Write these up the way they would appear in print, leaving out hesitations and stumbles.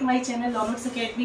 To my channel Lawners academy.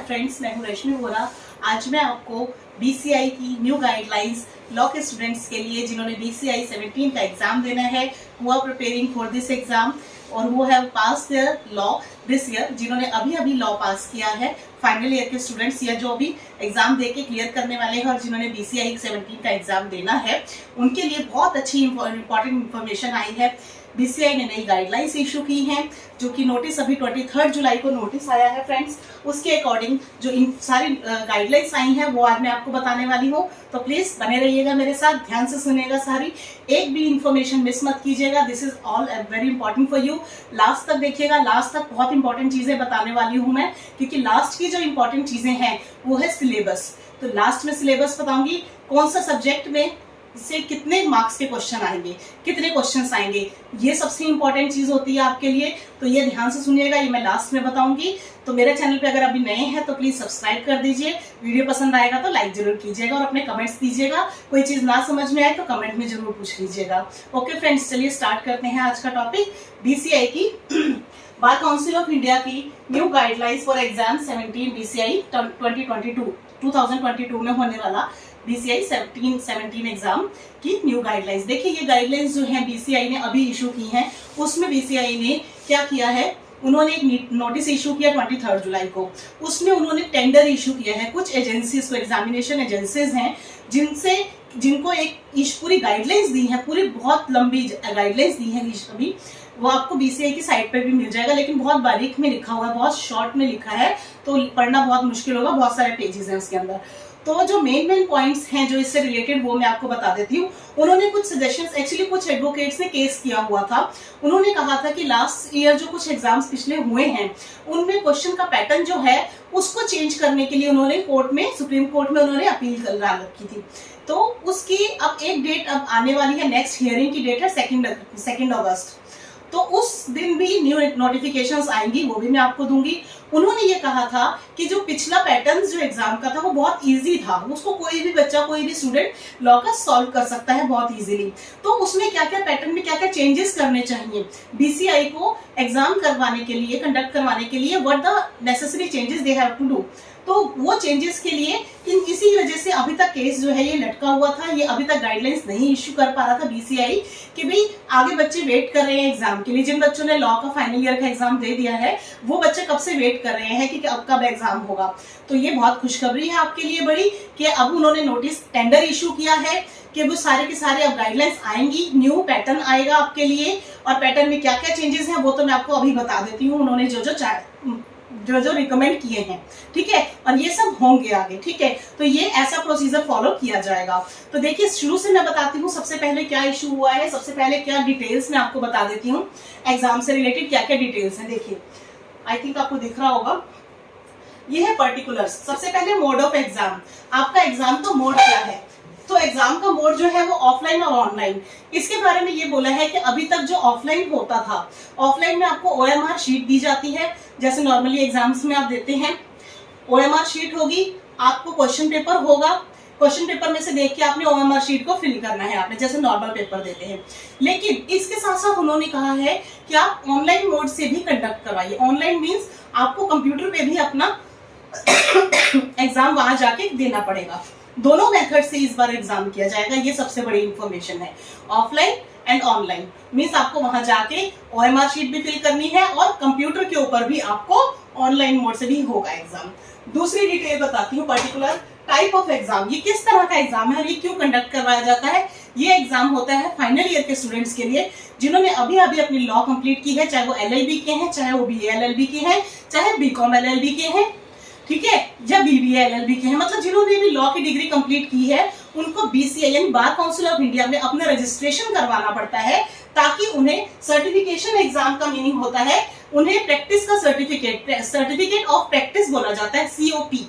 Friends, मैं हूँ रश्मि वोरा। आज मैं आपको बीसीआई की न्यू गाइडलाइंस लॉ के स्टूडेंट्स के लिए जिन्होंने बीसीआई 17 का एग्जाम देना है, who are preparing for this exam और वो have pass their law this year, जिन्होंने अभी अभी लॉ पास किया है, फाइनल ईयर के स्टूडेंट्स या जो अभी एग्जाम देके क्लियर करने वाले हैं और जिन्होंने बीसीआई 17 का एग्जाम देना है, उनके लिए बहुत अच्छी इंपॉर्टेंट इन्फॉर्मेशन आई है। बीसीआई ने नई गाइडलाइंस इशू की हैं, जो कि नोटिस अभी 23 जुलाई को नोटिस आया है फ्रेंड्स। उसके अकॉर्डिंग जो इन सारी गाइडलाइंस आई हैं वो आज मैं आपको बताने वाली हूँ, तो प्लीज बने रहिएगा मेरे साथ, ध्यान से सुनिएगा, सारी एक भी इंफॉर्मेशन मिस मत कीजिएगा। This is all very important for you. Last तक देखिएगा, लास्ट तक बहुत इंपॉर्टेंट चीजें बताने वाली हूँ मैं, क्योंकि लास्ट की जो इंपॉर्टेंट चीजें हैं वो है सिलेबस। तो लास्ट में सिलेबस बताऊंगी, कौन सा सब्जेक्ट में से कितने मार्क्स के क्वेश्चन आएंगे, कितने क्वेश्चंस आएंगे, ये सबसे इंपॉर्टेंट चीज होती है आपके लिए। तो ये ध्यान से सुनिएगा, ये मैं लास्ट में बताऊंगी। तो मेरे चैनल पे अगर अभी नए हैं तो प्लीज सब्सक्राइब कर दीजिए, वीडियो पसंद आएगा तो लाइक जरूर कीजिएगा और अपने कमेंट्स दीजिएगा। कोई चीज ना समझ में आए तो कमेंट में जरूर पूछ लीजिएगा। ओके फ्रेंड्स, चलिए स्टार्ट करते हैं आज का टॉपिक, बीसीआई की बार काउंसिल ऑफ इंडिया की new guidelines for exam 17 BCI 2022 में होने वाला बीसीआई 17 एग्जाम की न्यू गाइडलाइंस। देखिए, ये गाइडलाइंस जो है बीसीआई ने अभी इशू की हैं, उसमें बीसीआई ने क्या किया है, उन्होंने एक नोटिस इशू किया 23 जुलाई को। उसमें उन्होंने टेंडर इशू किया है कुछ एजेंसीज को, एग्जामिनेशन एजेंसीज हैं जिनको एक पूरी गाइडलाइंस दी है, पूरी बहुत लंबी गाइडलाइंस दी है अभी। वो आपको बीसीआई की साइट पे भी मिल जाएगा, लेकिन बहुत बारीक में लिखा हुआ है, बहुत शॉर्ट में लिखा है, तो पढ़ना बहुत मुश्किल होगा, बहुत सारे पेजेस हैं उसके अंदर। तो जो मेन पॉइंट्स हैं जो इससे रिलेटेड वो मैं आपको बता देती हूँ। उन्होंने कुछ सजेशंस, एक्चुअली कुछ एडवोकेट्स ने केस किया हुआ था। उन्होंने कहा था कि लास्ट ईयर जो कुछ एग्जाम्स पिछले हुए हैं उनमें क्वेश्चन का पैटर्न जो है उसको चेंज करने के लिए उन्होंने कोर्ट में, सुप्रीम कोर्ट में उन्होंने अपील कर रखी थी। तो उसकी अब एक डेट अब आने वाली है, नेक्स्ट हियरिंग की डेट है 2 अगस्त। तो उस दिन भी न्यू नोटिफिकेशंस आएंगी, वो भी मैं आपको दूंगी। उन्होंने ये कहा था कि जो पिछला पैटर्न जो एग्जाम का था वो बहुत इजी था, उसको कोई भी बच्चा, कोई भी स्टूडेंट लॉ का सॉल्व कर सकता है बहुत इजीली। तो उसमें क्या क्या पैटर्न में क्या क्या चेंजेस करने चाहिए बीसीआई को एग्जाम करवाने के लिए, कंडक्ट करवाने के लिए, what the necessary changes they have to do. तो वो चेंजेस के लिए इसी वजह से अभी तक केस जो है ये लटका हुआ था, ये अभी तक गाइडलाइंस नहीं इश्यू कर पा रहा था बीसीआई कि भाई आगे बच्चे वेट कर रहे हैं एग्जाम के लिए। जिन बच्चों ने लॉ का फाइनल ईयर का एग्जाम दे दिया है वो बच्चे कब से वेट कर रहे हैं कि अब कब एग्जाम होगा। तो ये बहुत खुशखबरी है आपके लिए बड़ी कि अब उन्होंने नोटिस टेंडर इशू किया है कि वो सारे के सारे अब गाइडलाइंस आएंगी, न्यू पैटर्न आएगा आपके लिए, और पैटर्न में क्या क्या चेंजेस हैं वो तो मैं आपको अभी बता देती हूँ, उन्होंने जो रिकमेंड किए हैं, ठीक है, और ये सब होंगे आगे, ठीक है। तो ये ऐसा प्रोसीजर फॉलो किया जाएगा। तो देखिए, शुरू से मैं बताती हूँ सबसे पहले क्या इशू हुआ है, सबसे पहले क्या डिटेल्स मैं आपको बता देती हूँ, एग्जाम से रिलेटेड क्या क्या डिटेल्स हैं। देखिए, आई थिंक आपको दिख रहा होगा, ये है पर्टिकुलर्स। सबसे पहले मोड ऑफ एग्जाम, आपका एग्जाम का मोड क्या है। तो एग्जाम का मोड जो है वो ऑफलाइन और ऑनलाइन, इसके बारे में ये बोला है कि अभी तक जो ऑफलाइन होता था, ऑफलाइन में आपको ओएमआर शीट दी जाती है, जैसे नॉर्मली एग्जाम्स में आप देते हैं, ओएमआर शीट होगी, आपको क्वेश्चन पेपर होगा, क्वेश्चन पेपर में से देख के आपने ओएमआर शीट को फिल करना है, आपने जैसे नॉर्मल पेपर देते हैं। लेकिन इसके साथ साथ उन्होंने कहा है कि आप ऑनलाइन मोड से भी कंडक्ट करवाइए। ऑनलाइन मीन्स आपको कंप्यूटर पे भी अपना एग्जाम वहां जाके देना पड़ेगा। दोनों मेथड से इस बार एग्जाम किया जाएगा, ये सबसे बड़ी इंफॉर्मेशन है। ऑफलाइन एंड ऑनलाइन मीन्स आपको वहां जाके ओएमआर शीट भी फिल करनी है और कंप्यूटर के ऊपर भी आपको ऑनलाइन मोड से भी होगा एग्जाम। दूसरी डिटेल बताती हूँ, पर्टिकुलर टाइप ऑफ एग्जाम, ये किस तरह का एग्जाम है और ये क्यों कंडक्ट करवाया जाता है। ये एग्जाम होता है फाइनल ईयर के स्टूडेंट्स के लिए, जिन्होंने अभी अभी अपनी लॉ कंप्लीट की है, चाहे वो एलएलबी के हैं, चाहे वो बीए एलएलबी के हैं, चाहे बीकॉम एलएलबी के हैं, ठीक है, या बीबीए एलएलबी के हैं, मतलब जिन्होंने भी लॉ की डिग्री कंप्लीट की है उनको बीसीआई यानी बार काउंसिल ऑफ इंडिया में अपना रजिस्ट्रेशन करवाना पड़ता है, ताकि उन्हें सर्टिफिकेशन एग्जाम का मीनिंग होता है, उन्हें प्रैक्टिस का सर्टिफिकेट ऑफ प्रैक्टिस बोला जाता है, सीओपी,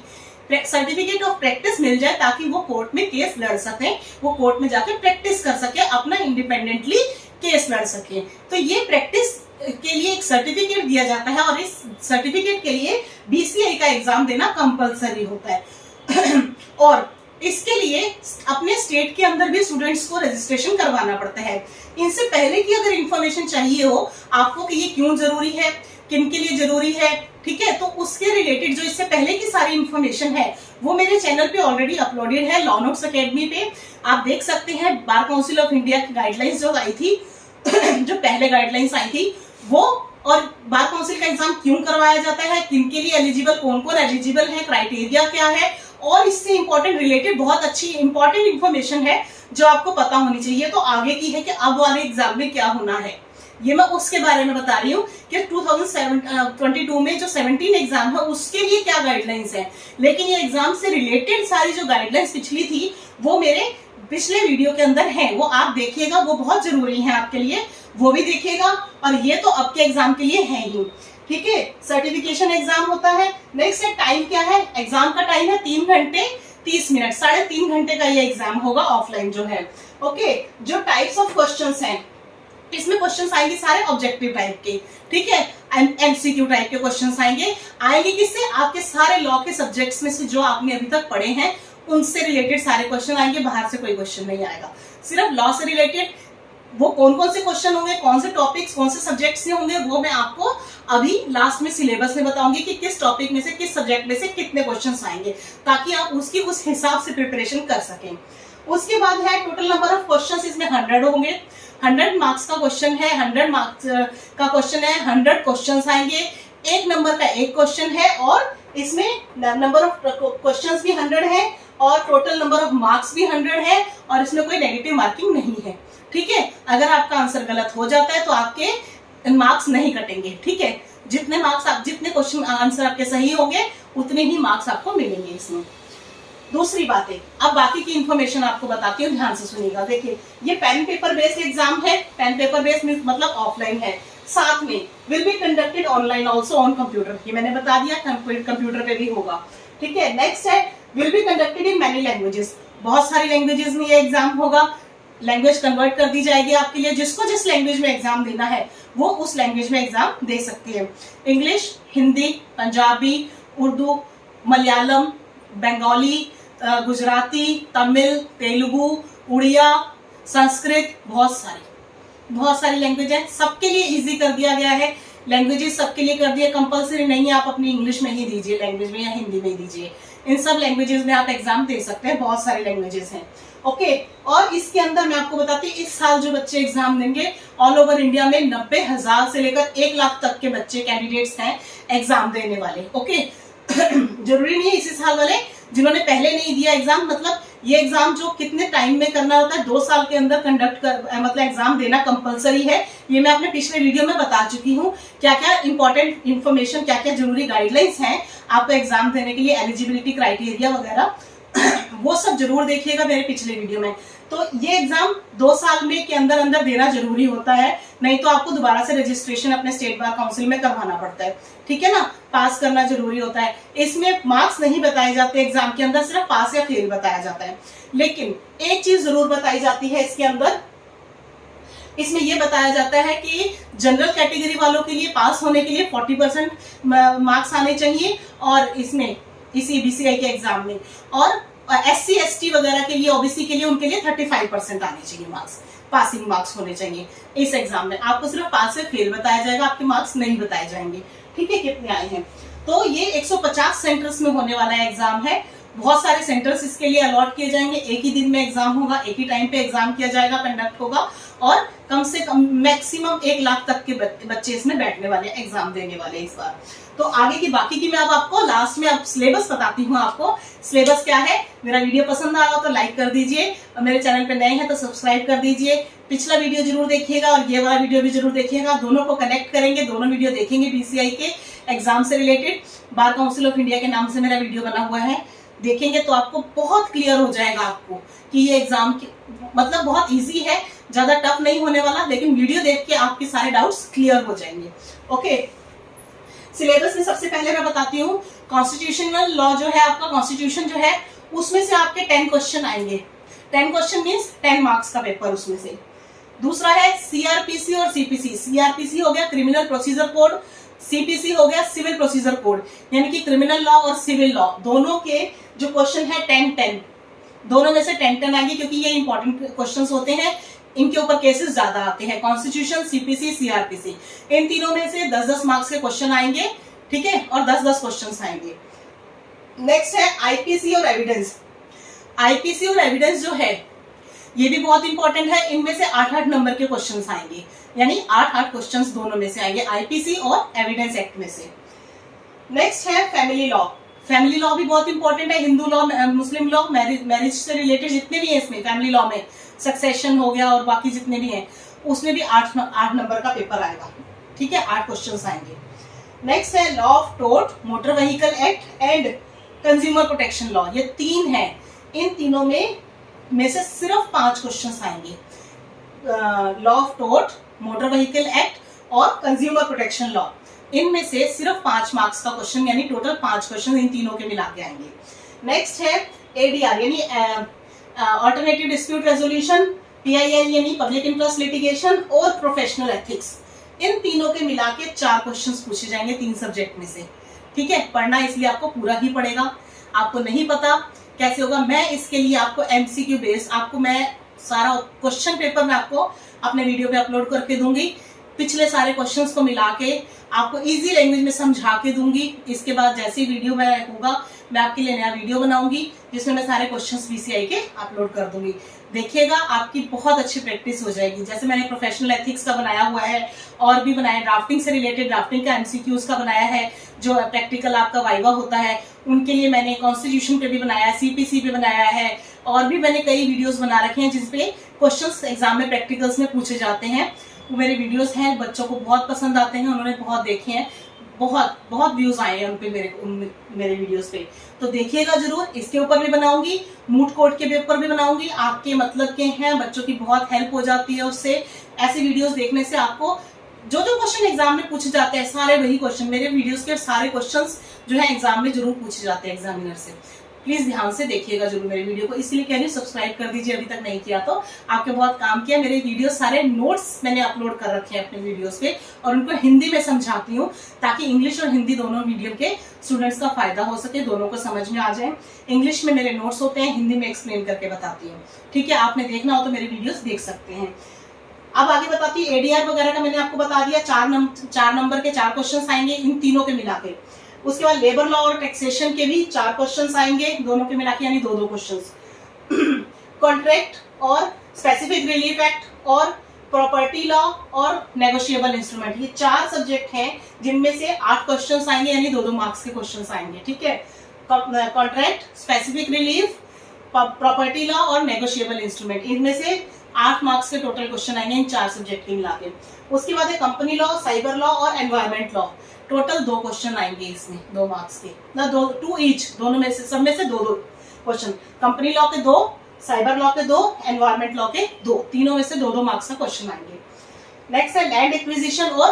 सर्टिफिकेट ऑफ प्रैक्टिस मिल जाए, ताकि वो कोर्ट में केस लड़ सके, वो कोर्ट में जाके प्रैक्टिस कर सके, अपना इंडिपेंडेंटली केस लड़ सके। तो ये प्रैक्टिस के लिए एक सर्टिफिकेट दिया जाता है और इस सर्टिफिकेट के लिए बीसीआई का एग्जाम देना कंपलसरी होता है। और इसके लिए अपने स्टेट के अंदर भी स्टूडेंट्स को रजिस्ट्रेशन करवाना पड़ता है। इनसे पहले की अगर इंफॉर्मेशन चाहिए हो आपको कि ये क्यों जरूरी है, किन के लिए जरूरी है, ठीक है। तो उसके रिलेटेड जो इससे पहले की सारी इंफॉर्मेशन है वो मेरे चैनल पे ऑलरेडी अपलोडेड है, लॉ नोट्स अकेडमी पे आप देख सकते हैं। बार काउंसिल ऑफ इंडिया की गाइडलाइंस जो आई थी जो पहले गाइडलाइंस आई थी वो, और बार काउंसिल का एग्जाम क्यों करवाया जाता है, किनके लिए एलिजिबल, कौन कौन एलिजिबल है, क्राइटेरिया क्या है, और इससे इंपॉर्टेंट रिलेटेड बहुत अच्छी इंपॉर्टेंट इंफॉर्मेशन है जो आपको पता होनी चाहिए। तो आगे की है कि अब वाले एग्जाम में क्या होना है, ये मैं उसके बारे में बता रही हूँ कि 2022 में जो 17 एग्जाम है उसके लिए क्या गाइडलाइंस है। लेकिन ये एग्जाम से रिलेटेड सारी जो गाइडलाइंस पिछली थी वो मेरे पिछले वीडियो के अंदर है, वो आप देखिएगा, वो बहुत जरूरी है आपके लिए, वो भी देखिएगा। और ये तो अब के एग्जाम के लिए है ही, ठीक है। सर्टिफिकेशन एग्जाम होता है। नेक्स्ट है टाइम क्या है, एग्जाम का टाइम है 3 घंटे 30 मिनट, 3.5 घंटे का ये एग्जाम होगा ऑफलाइन जो है। ओके, जो टाइप्स ऑफ क्वेश्चंस हैं, इसमें क्वेश्चंस आएंगे सारे ऑब्जेक्टिव टाइप के, ठीक है। एमसीक्यू टाइप के क्वेश्चंस आएंगे किससे, आपके सारे लॉ के सब्जेक्ट्स में से जो आपने अभी तक पढ़े हैं उनसे रिलेटेड सारे क्वेश्चन आएंगे, बाहर से कोई क्वेश्चन नहीं आएगा। सिर्फ लॉ से रिलेटेड वो कौन कौन से क्वेश्चन होंगे, कौन से टॉपिक्स, कौन से सब्जेक्ट्स से होंगे, वो मैं आपको अभी लास्ट में सिलेबस में बताऊंगी कि किस टॉपिक में से, किस सब्जेक्ट में से कितने क्वेश्चंस आएंगे, ताकि आप उसकी उस हिसाब से प्रिपरेशन कर सकें। उसके बाद है टोटल नंबर ऑफ क्वेश्चंस, इसमें 100 होंगे। 100 मार्क्स का क्वेश्चन है, 100 मार्क्स का क्वेश्चन है, 100 क्वेश्चंस आएंगे, 1 नंबर का 1 क्वेश्चन है, और इसमें नंबर ऑफ क्वेश्चंस भी 100 है और टोटल नंबर ऑफ मार्क्स भी 100 है, और इसमें कोई नेगेटिव मार्किंग नहीं है, ठीक है। अगर आपका आंसर गलत हो जाता है तो आपके मार्क्स नहीं कटेंगे, ठीक है। जितने मार्क्स आप, जितने क्वेश्चन आंसर आपके सही होंगे उतने ही मार्क्स आपको मिलेंगे इसमें। दूसरी बात है, अब बाकी की इंफॉर्मेशन आपको बताती हूँ, ध्यान से सुनिएगा। देखिए, ये पेन पेपर बेस्ड एग्जाम है, पेन पेपर बेस्ड मींस मतलब ऑफलाइन है, साथ में will be conducted online also on computer, ये मैंने बता दिया, कंप्यूटर पे भी होगा, ठीक है। नेक्स्ट है will be conducted in many languages, बहुत सारी लैंग्वेजेस में ये एग्जाम होगा, लैंग्वेज कन्वर्ट कर दी जाएगी आपके लिए, जिसको जिस लैंग्वेज में एग्जाम देना है वो उस लैंग्वेज में एग्जाम दे सकती है। इंग्लिश, हिंदी, पंजाबी, उर्दू, मलयालम, बंगाली, गुजराती, तमिल, तेलुगु, उड़िया, संस्कृत, बहुत सारी लैंग्वेज है। सबके लिए इजी कर दिया गया है, लैंग्वेजेस सबके लिए कर दिया, कंपलसरी नहीं है आप अपनी इंग्लिश में ही दीजिए लैंग्वेज में या हिंदी में ही दीजिए, इन सब लैंग्वेजेस में आप एग्जाम दे सकते हैं, बहुत सारी लैंग्वेजेस हैं, ओके। और इसके अंदर मैं आपको बताती हूँ, इस साल जो बच्चे एग्जाम देंगे ऑल ओवर इंडिया में 90,000 से लेकर 1 लाख तक के बच्चे कैंडिडेट्स हैं एग्जाम देने वाले, ओके। जरूरी नहीं है इसी साल वाले, जिन्होंने पहले नहीं दिया एग्जाम, मतलब ये एग्जाम जो कितने टाइम में करना होता है, 2 साल के अंदर कंडक्ट कर, मतलब एग्जाम देना कंपलसरी है। ये मैं अपने पिछले वीडियो में बता चुकी हूँ, क्या क्या इंपॉर्टेंट इन्फॉर्मेशन, क्या क्या जरूरी गाइडलाइंस हैं आपको एग्जाम देने के लिए, एलिजिबिलिटी क्राइटेरिया वगैरह वो सब जरूर देखिएगा मेरे पिछले वीडियो में। तो ये एग्जाम 2 साल में के अंदर अंदर देना जरूरी होता है, नहीं तो आपको दोबारा से रजिस्ट्रेशन अपने स्टेट बार काउंसिल में करवाना पड़ता है, ठीक है ना, पास करना जरूरी होता है। इसमें मार्क्स नहीं बताए जाते एग्जाम के अंदर, सिर्फ पास या फेल बताया जाता है। लेकिन एक चीज जरूर बताई जाती है इसके अंदर, इसमें यह बताया जाता है कि जनरल कैटेगरी वालों के लिए पास होने के लिए 40% मार्क्स आने चाहिए, और इसमें इसी बीसीआई के एग्जाम में, और SC ST वगैरह के लिए, ओबीसी के लिए, उनके लिए 35% आने चाहिए मार्क्स, पासिंग मार्क्स होने चाहिए इस एग्जाम में। आपको सिर्फ पास से फेल बताया जाएगा, आपके मार्क्स नहीं बताए जाएंगे, ठीक है, कितने आए हैं। तो ये 150 सेंटर्स में होने वाला एग्जाम है, बहुत सारे सेंटर्स इसके लिए अलॉट किए जाएंगे, एक ही दिन में एग्जाम होगा, एक ही टाइम पे एग्जाम किया जाएगा, कंडक्ट होगा, और कम से कम मैक्सिमम 1 लाख तक के बच्चे इसमें बैठने वाले, एग्जाम देने वाले इस बार। तो आगे की बाकी की मैं अब आपको लास्ट में अब सिलेबस बताती हूँ। आपको सिलेबस क्या है, मेरा वीडियो पसंद आया तो लाइक कर दीजिए, और मेरे चैनल पे नए हैं तो सब्सक्राइब कर दीजिए, पिछला वीडियो जरूर देखिएगा और ये वाला वीडियो भी जरूर देखिएगा, दोनों को कनेक्ट करेंगे, दोनों वीडियो देखेंगे बीसीआई के एग्जाम से related. Bar council of India के नाम से मेरा वीडियो बना हुआ है, देखेंगे तो आपको बहुत क्लियर हो जाएगा आपको कि ये एग्जाम मतलब बहुत इजी है, ज्यादा टफ नहीं होने वाला, लेकिन वीडियो देख के आपके सारे डाउट्स क्लियर हो जाएंगे, ओके। सिलेबस में सबसे पहले मैं बताती हूँ, कॉन्स्टिट्यूशनल लॉ जो है आपका, कॉन्स्टिट्यूशन जो है उसमें से आपके 10 क्वेश्चन आएंगे, 10 क्वेश्चन मीन्स 10 मार्क्स का पेपर उसमें से। दूसरा है सीआरपीसी और सीपीसी, सीआरपीसी हो गया क्रिमिनल प्रोसीजर कोड, सीपीसी हो गया सिविल प्रोसीजर कोड, यानी कि क्रिमिनल लॉ और सिविल लॉ दोनों के जो क्वेश्चन है 10-10, दोनों में से 10-10 आएंगे, क्योंकि ये इंपॉर्टेंट क्वेश्चंस होते हैं, इनके ऊपर केसेस ज्यादा आते हैं। कॉन्स्टिट्यूशन, सीपीसी, सीआरपीसी, इन तीनों में से 10-10 मार्क्स के क्वेश्चन आएंगे, ठीक है, और 10-10 क्वेश्चन आएंगे। नेक्स्ट है आईपीसी और एविडेंस। आईपीसी और एविडेंस जो है ये भी बहुत इंपॉर्टेंट है। इनमें से 8-8 नंबर के क्वेश्चंस आएंगे, यानी 8-8 क्वेश्चंस दोनों में से आएंगे, आईपीसी और एविडेंस एक्ट में से। नेक्स्ट है फैमिली लॉ। फैमिली लॉ भी बहुत इंपॉर्टेंट है। हिंदू लॉ, मुस्लिम लॉ, मैरिज से रिलेटेड जितने भी है इसमें, फैमिली लॉ में सक्सेशन हो गया और बाकी जितने भी हैं, उसमें भी 8 नंबर का पेपर आएगा। ठीक है, 8 क्वेश्चंस आएंगे। नेक्स्ट है law of tort, motor vehicle act and consumer protection law. ये 3 है, इन तीनों में से सिर्फ 5 क्वेश्चंस आएंगे। Law of tort, motor vehicle act और कंज्यूमर प्रोटेक्शन लॉ, इनमें से सिर्फ 5 मार्क्स का क्वेश्चन, यानी टोटल 5 क्वेश्चन इन तीनों के मिला के आएंगे। नेक्स्ट है एडीआर यानी अल्टरनेटिव डिस्प्यूट रेजोल्यूशन, पीआईएल यानी पब्लिक इंटरेस्ट लिटिगेशन और प्रोफेशनल एथिक्स। इन तीनों के मिला के 4 क्वेश्चंस पूछे जाएंगे 3 सब्जेक्ट में से। ठीक है, पढ़ना इसलिए आपको पूरा ही पड़ेगा। आपको नहीं पता कैसे होगा, मैं इसके लिए आपको एमसीक्यू बेस्ड आपको मैं सारा क्वेश्चन पेपर में आपको अपने वीडियो पे अपलोड करके दूंगी। पिछले सारे क्वेश्चंस को मिला के आपको इजी लैंग्वेज में समझा के दूंगी। इसके बाद जैसे ही वीडियो में होगा, मैं आपके लिए नया वीडियो बनाऊंगी जिसमें मैं सारे क्वेश्चंस बीसीआई के अपलोड कर दूंगी। देखिएगा, आपकी बहुत अच्छी प्रैक्टिस हो जाएगी। जैसे मैंने प्रोफेशनल एथिक्स का बनाया हुआ है, और भी बनाया, ड्राफ्टिंग से रिलेटेड ड्राफ्टिंग का एमसीक्यूज का बनाया है, जो प्रैक्टिकल आपका वाइवा होता है उनके लिए मैंने कॉन्स्टिट्यूशन पे भी बनाया है, सीपीसी पे बनाया है, और भी मैंने कई वीडियोस बना रखे हैं जिसपे क्वेश्चंस एग्जाम में प्रैक्टिकल्स में पूछे जाते हैं। वो मेरे वीडियोस हैं, बच्चों को बहुत पसंद आते हैं, उन्होंने बहुत देखे हैं, बहुत व्यूज आए हैं उन पे मेरे वीडियोस पे। तो देखिएगा जरूर, इसके ऊपर भी बनाऊंगी, मूट कोर्ट के ऊपर भी बनाऊंगी। आपके मतलब के हैं, बच्चों की बहुत हेल्प हो जाती है उससे। ऐसे वीडियोस देखने से आपको जो क्वेश्चन एग्जाम में पूछे जाते हैं, सारे वही क्वेश्चन, मेरे वीडियोस के सारे क्वेश्चंस जो है एग्जाम में जरूर पूछे जाते हैं एग्जामिनर से। प्लीज ध्यान से देखिएगा जरूर मेरे वीडियो को, इसलिए कह रही हूँ सब्सक्राइब कर दीजिए अभी तक नहीं किया तो। आपके बहुत काम किया। मेरे वीडियो सारे नोट्स मैंने अपलोड कर रखे हैं अपने वीडियोस पे, और उनको हिंदी में समझाती हूँ ताकि इंग्लिश और हिंदी दोनों मीडियम के स्टूडेंट्स का फायदा हो सके, दोनों को समझ में आ जाए। इंग्लिश में मेरे नोट्स होते हैं, हिंदी में एक्सप्लेन करके बताती हूँ। ठीक है, आपने देखना हो तो मेरे वीडियोस देख सकते हैं। अब आगे बताती हूँ, एडीआर वगैरह का मैंने आपको बता दिया। 4 नंबर के 4 क्वेश्चन आएंगे इन तीनों के मिला के। उसके बाद लेबर लॉ और टैक्सेशन के भी 4 क्वेश्चंस आएंगे दोनों के मिला के, यानी 2-2 क्वेश्चंस। कॉन्ट्रैक्ट और स्पेसिफिक रिलीफ एक्ट और प्रॉपर्टी लॉ और नेगोशिएबल इंस्ट्रूमेंट, ये 4 सब्जेक्ट हैं जिनमें से 8 क्वेश्चंस आएंगे, यानी 2-2 मार्क्स के क्वेश्चंस आएंगे। ठीक है, contract, specific relief, property law और नेगोशिएबल इंस्ट्रूमेंट, इनमें से 8 मार्क्स के टोटल क्वेश्चन आएंगे इन 4 सब्जेक्ट के मिला के। उसके बाद है कंपनी लॉ, साइबर लॉ और एनवायरमेंट लॉ। टोटल 2 क्वेश्चन आएंगे इसमें, 2 मार्क्स के, ना 2 ईच, दोनों में से, सब में से 2-2 क्वेश्चन। कंपनी लॉ के 2, साइबर लॉ के 2, एनवायरमेंट लॉ के 2, तीनों में से 2-2 मार्क्स का क्वेश्चन आएंगे। नेक्स्ट है लैंड एक्विजिशन और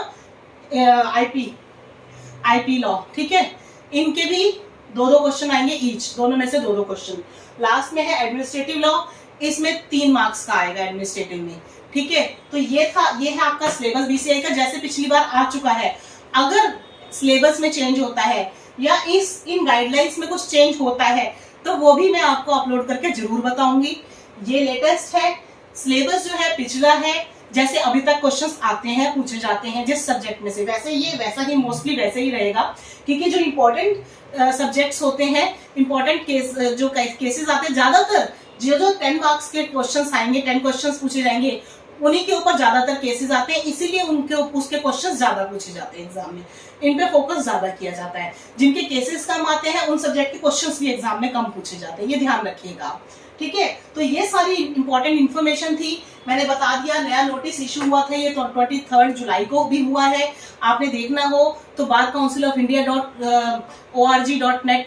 आईपी लॉ। ठीक है, इनके भी 2-2 क्वेश्चन आएंगे ईच, दोनों में से 2-2 क्वेश्चन। लास्ट में है एडमिनिस्ट्रेटिव लॉ, इसमें 3 मार्क्स का आएगा एडमिनिस्ट्रेटिव में। ठीक है, तो ये है आपका सिलेबस बीसीआई का, जैसे पिछली बार आ चुका है। अगर सिलेबस में चेंज होता है या इन गाइडलाइंस में कुछ चेंज होता है तो वो भी मैं आपको अपलोड करके जरूर बताऊंगी। ये लेटेस्ट है, सिलेबस जो है पिछला है, जैसे अभी तक क्वेश्चंस आते हैं, पूछे जाते हैं जिस सब्जेक्ट में से, वैसा ही मोस्टली वैसे ही रहेगा। क्योंकि जो इम्पोर्टेंट सब्जेक्ट्स होते हैं, इम्पोर्टेंट जो केसेस आते हैं, ज्यादातर जो 10 मार्क्स के क्वेश्चंस आएंगे, 10 क्वेश्चंस पूछे जाएंगे, उन्हीं के ऊपर ज्यादातर केसेस आते हैं, इसीलिए उसके क्वेश्चंस ज्यादा पूछे जाते हैं एग्जाम में। इन पे फोकस ज्यादा किया जाता है। जिनके केसेस कम आते हैं उन सब्जेक्ट के क्वेश्चंस भी एग्जाम में कम पूछे जाते हैं, ये ध्यान रखिएगा। ठीक है, तो ये सारी इंपॉर्टेंट इन्फॉर्मेशन थी, मैंने बता दिया। नया नोटिस इशू हुआ था, ये 23 जुलाई को भी हुआ है। आपने देखना हो तो bar council of India .org.net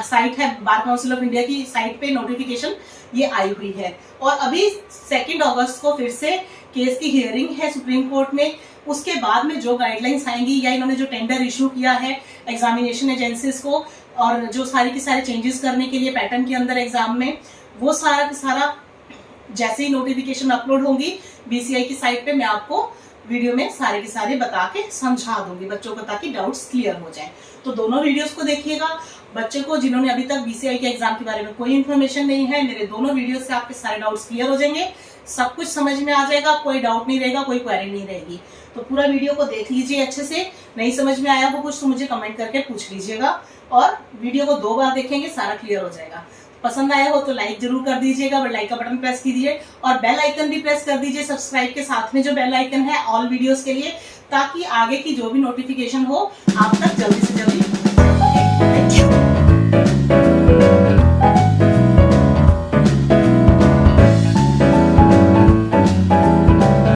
site है, बार काउंसिल ऑफ इंडिया की साइट पे नोटिफिकेशन ये आई हुई है। और अभी 2 अगस्त को फिर से केस की हियरिंग है सुप्रीम कोर्ट में। उसके बाद में जो गाइडलाइंस आएंगी या इन्होंने जो टेंडर इशू किया है एग्जामिनेशन एजेंसीज को, और जो सारी की सारे चेंजेस करने के लिए पैटर्न के अंदर एग्जाम में, वो सारा का सारा जैसे ही नोटिफिकेशन अपलोड होंगी बीसीआई की साइट पे, मैं आपको वीडियो में सारे के सारे बता के समझा दूंगी बच्चों को, ताकि डाउट्स क्लियर हो जाए। तो दोनों वीडियोस को देखिएगा। बच्चों को जिन्होंने अभी तक बीसीआई के एग्जाम के बारे में कोई इन्फॉर्मेशन नहीं है, मेरे दोनों वीडियो से आपके सारे डाउट्स क्लियर हो जाएंगे। सब कुछ समझ में आ जाएगा, कोई डाउट नहीं रहेगा, कोई क्वेरी नहीं रहेगी। तो पूरा वीडियो को देख लीजिए अच्छे से। नहीं समझ में आया हो कुछ तो मुझे कमेंट करके पूछ लीजिएगा, और वीडियो को 2 बार देखेंगे, सारा क्लियर हो जाएगा। पसंद आया हो तो लाइक जरूर कर दीजिएगा, लाइक का बटन प्रेस कीजिए और बेल आइकन भी प्रेस कर दीजिए सब्सक्राइब के साथ में जो बेल आइकन है ऑल वीडियोस के लिए, ताकि आगे की जो भी नोटिफिकेशन हो आप तक जल्दी से जल्दी